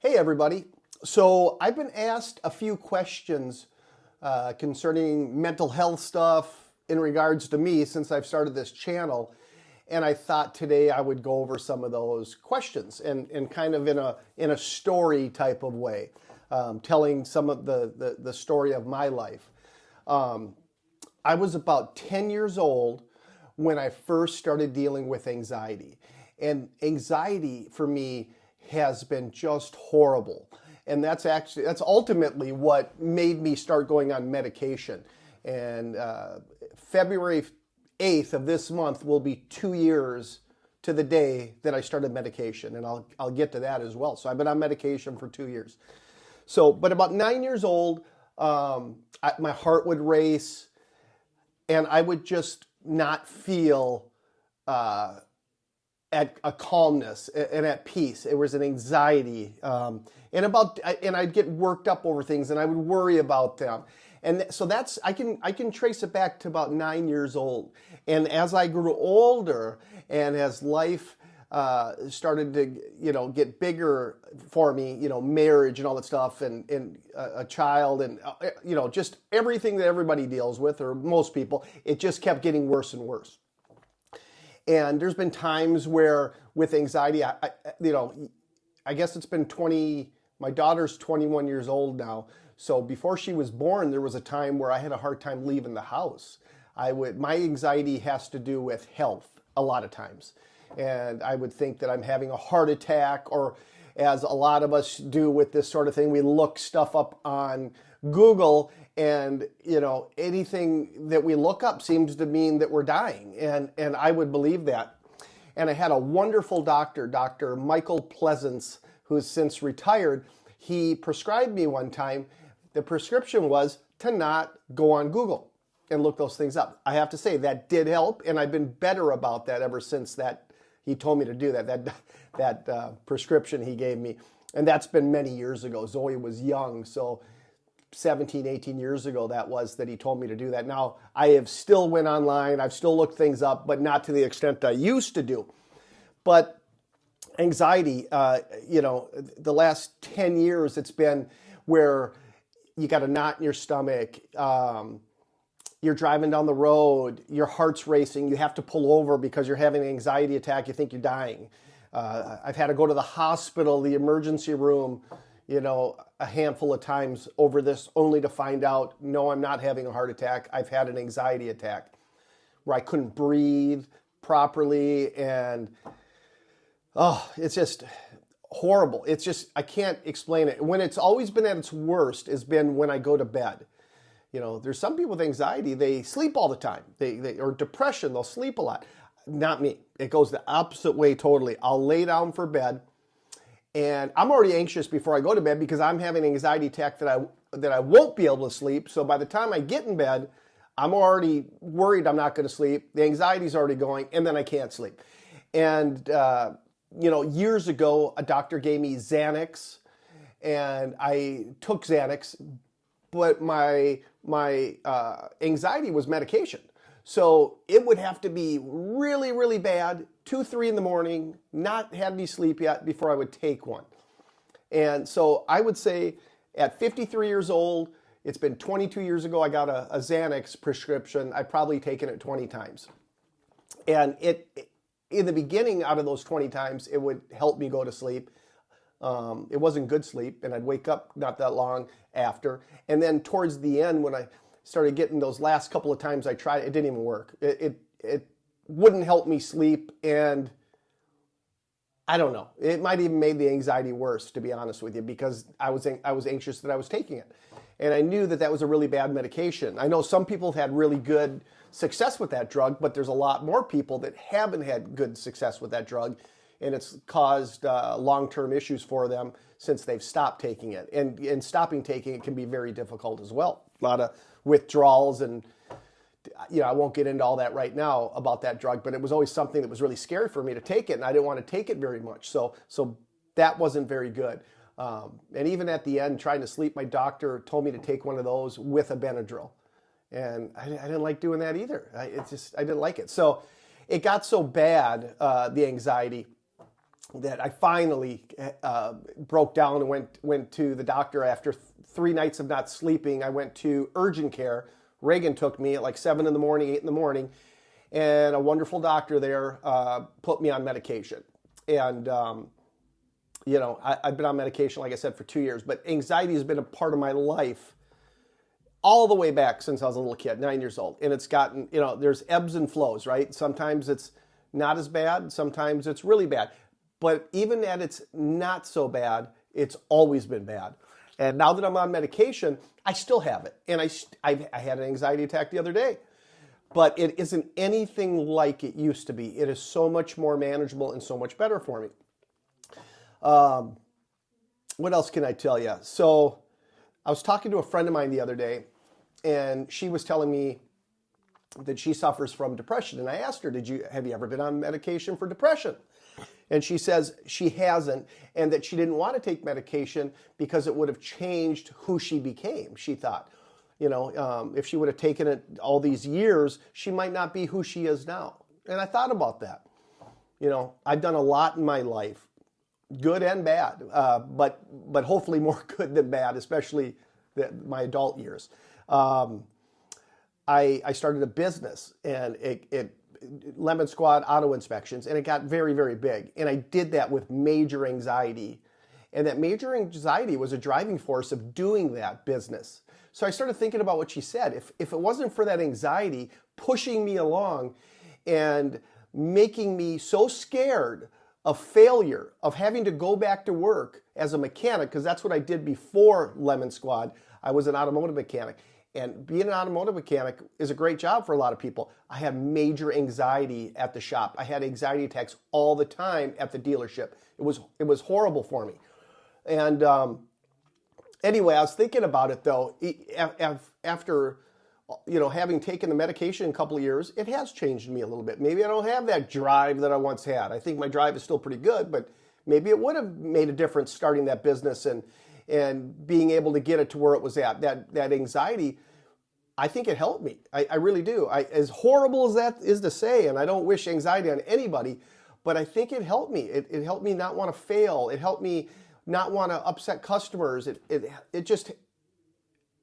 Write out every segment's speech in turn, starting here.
Hey, everybody. So I've been asked a few questions concerning mental health stuff in regards to me since I've started this channel. And I thought today I would go over some of those questions and kind of in a story type of way, telling some of the story of my life. I was about 10 years old when I first started dealing with anxiety. And anxiety for me has been just horrible. And that's ultimately what made me start going on medication. And February 8th of this month will be 2 years to the day that I started medication. And I'll get to that as well. So I've been on medication for 2 years. So, but about 9 years old, my heart would race and I would just not feel at a calmness and at peace. It was an anxiety, and I'd get worked up over things, and I would worry about them, and so I can trace it back to about 9 years old. And as I grew older, and as life started to get bigger for me, marriage and all that stuff, and a child, and just everything that everybody deals with, or most people, it just kept getting worse and worse. And there's been times where with anxiety, I guess it's been my daughter's 21 years old now. So before she was born, there was a time where I had a hard time leaving the house. My anxiety has to do with health a lot of times. And I would think that I'm having a heart attack, or as a lot of us do with this sort of thing, we look stuff up on Google, and anything that we look up seems to mean that we're dying, and I would believe that. And I had a wonderful doctor, Dr. Michael Pleasance, who's since retired. He prescribed me one time. The prescription was to not go on Google and look those things up. I have to say that did help, and I've been better about that ever since that he told me to do that prescription he gave me. And that's been many years ago. Zoe was young, so 17, 18 years ago that he told me to do that. Now, I have still went online, I've still looked things up, but not to the extent I used to do. But anxiety, the last 10 years, it's been where you got a knot in your stomach, you're driving down the road, your heart's racing, you have to pull over because you're having an anxiety attack, you think you're dying. I've had to go to the hospital, the emergency room, a handful of times over this, only to find out, no, I'm not having a heart attack. I've had an anxiety attack where I couldn't breathe properly, and it's just horrible. It's just, I can't explain it. When it's always been at its worst has been when I go to bed. There's some people with anxiety, they sleep all the time. Or depression, they'll sleep a lot. Not me. It goes the opposite way totally. I'll lay down for bed, and I'm already anxious before I go to bed because I'm having an anxiety attack that I won't be able to sleep. So by the time I get in bed, I'm already worried I'm not going to sleep. The anxiety's already going, and then I can't sleep. And years ago, a doctor gave me Xanax, and I took Xanax, but my anxiety was medication. So it would have to be really, really bad, 2, 3 in the morning, not had any sleep yet before I would take one. And so I would say at 53 years old, it's been 22 years ago, I got a Xanax prescription. I've probably taken it 20 times. And in the beginning, out of those 20 times, it would help me go to sleep. It wasn't good sleep, and I'd wake up not that long after. And then towards the end, when I started getting those last couple of times I tried, it didn't even work. It wouldn't help me sleep, and I don't know. It might even made the anxiety worse, to be honest with you, because I was anxious that I was taking it. And I knew that was a really bad medication. I know some people have had really good success with that drug, but there's a lot more people that haven't had good success with that drug, and it's caused long-term issues for them since they've stopped taking it. And stopping taking it can be very difficult as well. A lot of withdrawals, and I won't get into all that right now about that drug, but it was always something that was really scary for me to take it, and I didn't want to take it very much. So that wasn't very good. And even at the end, trying to sleep, my doctor told me to take one of those with a Benadryl. And I didn't like doing that either. I didn't like it. So it got so bad, the anxiety, that I finally broke down and went to the doctor after 3 nights of not sleeping. I went to urgent care. Reagan took me at like 7 in the morning, 8 in the morning, and a wonderful doctor there put me on medication. And I've been on medication, like I said, for 2 years, but anxiety has been a part of my life all the way back since I was a little kid, 9 years old. And it's gotten, there's ebbs and flows, right? Sometimes it's not as bad. Sometimes it's really bad. But even at it's not so bad, it's always been bad. And now that I'm on medication, I still have it. And I had an anxiety attack the other day. But it isn't anything like it used to be. It is so much more manageable and so much better for me. What else can I tell you? So I was talking to a friend of mine the other day, and she was telling me that she suffers from depression. And I asked her, have you ever been on medication for depression? And she says she hasn't, and that she didn't want to take medication because it would have changed who she became, she thought. If she would have taken it all these years, she might not be who she is now. And I thought about that. I've done a lot in my life, good and bad, but hopefully more good than bad, especially my adult years. I started a business, and it Lemon Squad auto inspections, and it got very, very big. And I did that with major anxiety. And that major anxiety was a driving force of doing that business. So I started thinking about what she said. If it wasn't for that anxiety pushing me along and making me so scared of failure, of having to go back to work as a mechanic, because that's what I did before Lemon Squad. I was an automotive mechanic. And being an automotive mechanic is a great job for a lot of people. I had major anxiety at the shop. I had anxiety attacks all the time at the dealership. It was horrible for me. And anyway, I was thinking about it though. After having taken the medication a couple of years, it has changed me a little bit. Maybe I don't have that drive that I once had. I think my drive is still pretty good, but maybe it would have made a difference starting that business and being able to get it to where it was at. That anxiety, I think it helped me. I really do. As horrible as that is to say, and I don't wish anxiety on anybody, but I think it helped me. It helped me not want to fail. It helped me not want to upset customers. It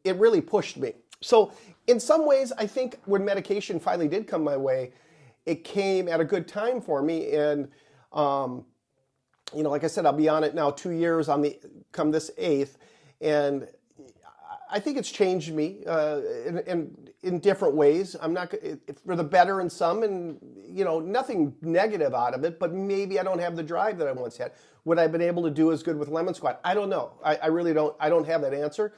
really pushed me. So in some ways, I think when medication finally did come my way, it came at a good time for me. And like I said, I'll be on it now 2 years come this 8th, and I think it's changed me in different ways. I'm not for the better in some, and nothing negative out of it. But maybe I don't have the drive that I once had. Would I have been able to do as good with Lemon Squad? I don't know. I really don't. I don't have that answer.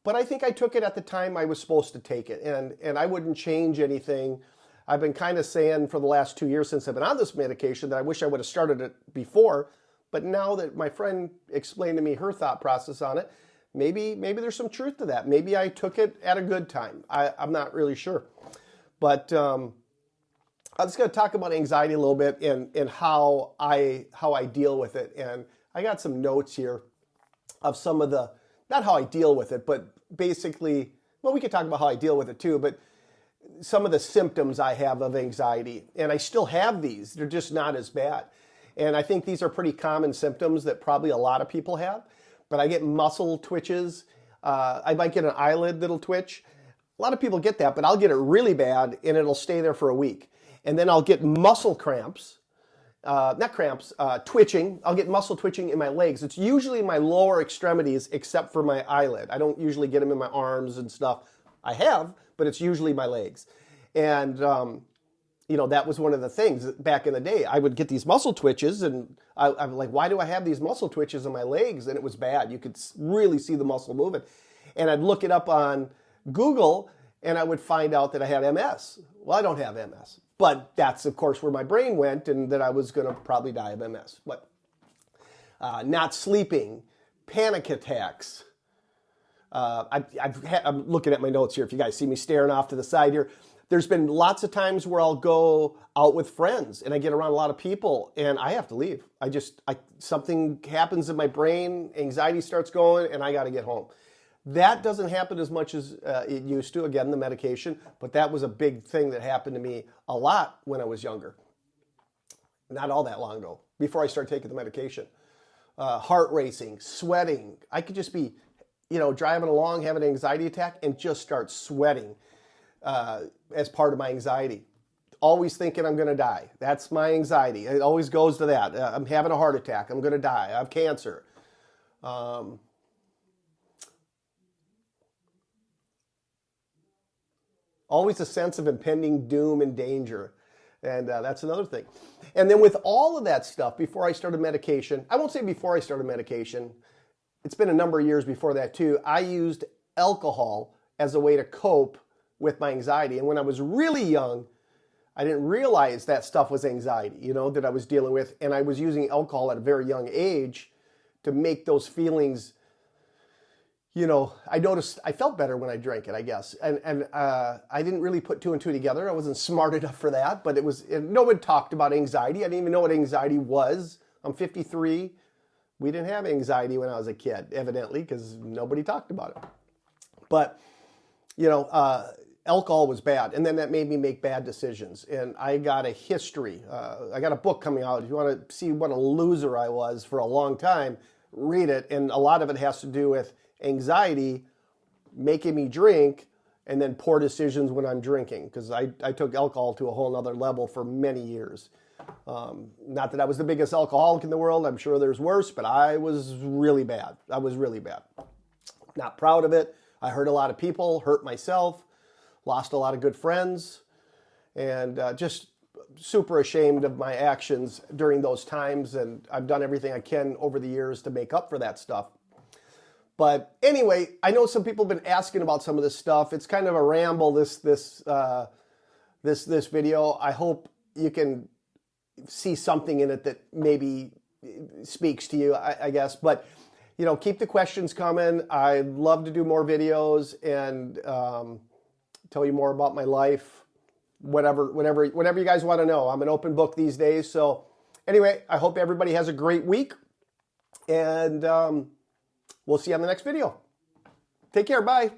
But I think I took it at the time I was supposed to take it, and I wouldn't change anything. I've been kind of saying for the last 2 years since I've been on this medication that I wish I would have started it before. But now that my friend explained to me her thought process on it, maybe there's some truth to that. Maybe I took it at a good time. I'm not really sure. But I'm just going to talk about anxiety a little bit and how I deal with it. And I got some notes here of some of the, not how I deal with it, but basically, well, we could talk about how I deal with it too, but some of the symptoms I have of anxiety. And I still have these. They're just not as bad. And I think these are pretty common symptoms that probably a lot of people have. But I get muscle twitches. I might get an eyelid that'll twitch. A lot of people get that, but I'll get it really bad and it'll stay there for a week. And then I'll get muscle cramps. Twitching. I'll get muscle twitching in my legs. It's usually in my lower extremities except for my eyelid. I don't usually get them in my arms and stuff. I have, but it's usually my legs. And that was one of the things back in the day. I would get these muscle twitches, and I'm like, why do I have these muscle twitches in my legs? And it was bad. You could really see the muscle moving. And I'd look it up on Google, and I would find out that I had MS. Well, I don't have MS. But that's, of course, where my brain went, and that I was going to probably die of MS. But not sleeping, panic attacks. I'm looking at my notes here. If you guys see me staring off to the side here, there's been lots of times where I'll go out with friends and I get around a lot of people and I have to leave. Something happens in my brain, anxiety starts going, and I got to get home. That doesn't happen as much as it used to, again, the medication, but that was a big thing that happened to me a lot when I was younger. Not all that long ago, before I started taking the medication. Heart racing, sweating. I could just be, driving along, having an anxiety attack, and just start sweating as part of my anxiety. Always thinking I'm going to die. That's my anxiety. It always goes to that. I'm having a heart attack. I'm going to die. I have cancer. Always a sense of impending doom and danger. And that's another thing. And then with all of that stuff, before I started medication, I won't say before I started medication, it's been a number of years before that too, I used alcohol as a way to cope with my anxiety. And when I was really young, I didn't realize that stuff was anxiety, that I was dealing with. And I was using alcohol at a very young age to make those feelings, I noticed I felt better when I drank it, I guess. And I didn't really put two and two together. I wasn't smart enough for that, but no one talked about anxiety. I didn't even know what anxiety was. I'm 53. We didn't have anxiety when I was a kid, evidently, because nobody talked about it. But, alcohol was bad. And then that made me make bad decisions. And I got a history. I got a book coming out. If you want to see what a loser I was for a long time, read it. And a lot of it has to do with anxiety making me drink and then poor decisions when I'm drinking, because I took alcohol to a whole nother level for many years. Not that I was the biggest alcoholic in the world. I'm sure there's worse, but I was really bad. I was really bad. Not proud of it. I hurt a lot of people, hurt myself, lost a lot of good friends, and just super ashamed of my actions during those times. And I've done everything I can over the years to make up for that stuff. But anyway, I know some people have been asking about some of this stuff. It's kind of a ramble, this video. I hope you can see something in it that maybe speaks to you, I guess. But, keep the questions coming. I'd love to do more videos and tell you more about my life, whatever you guys want to know. I'm an open book these days. So anyway, I hope everybody has a great week. And we'll see you on the next video. Take care. Bye.